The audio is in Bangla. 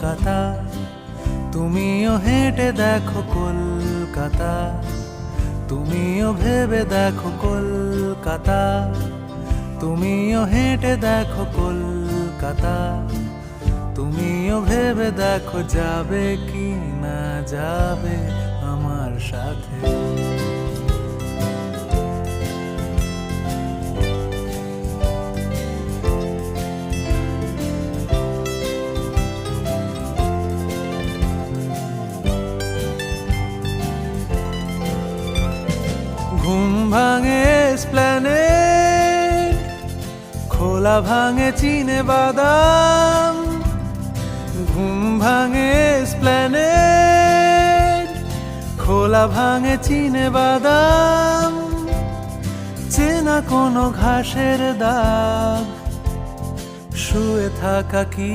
কলকাতা, তুমিও হেঁটে দেখো কলকাতা, তুমিও ভেবে দেখো কলকাতা, তুমিও হেঁটে দেখো কলকাতা, তুমিও ভেবে দেখো যাবে কি না যাবে আমার সাথে। ঘুম ভাঙে এসপ্ল্যানেড, খোলা ভাঙে চিনে বাদাম। ঘুম ভাঙে এসপ্ল্যানেড, খোলা ভাঙে চিনে বাদাম। চেনা কোনো ঘাসের দাগ, শুয়ে থাকা কি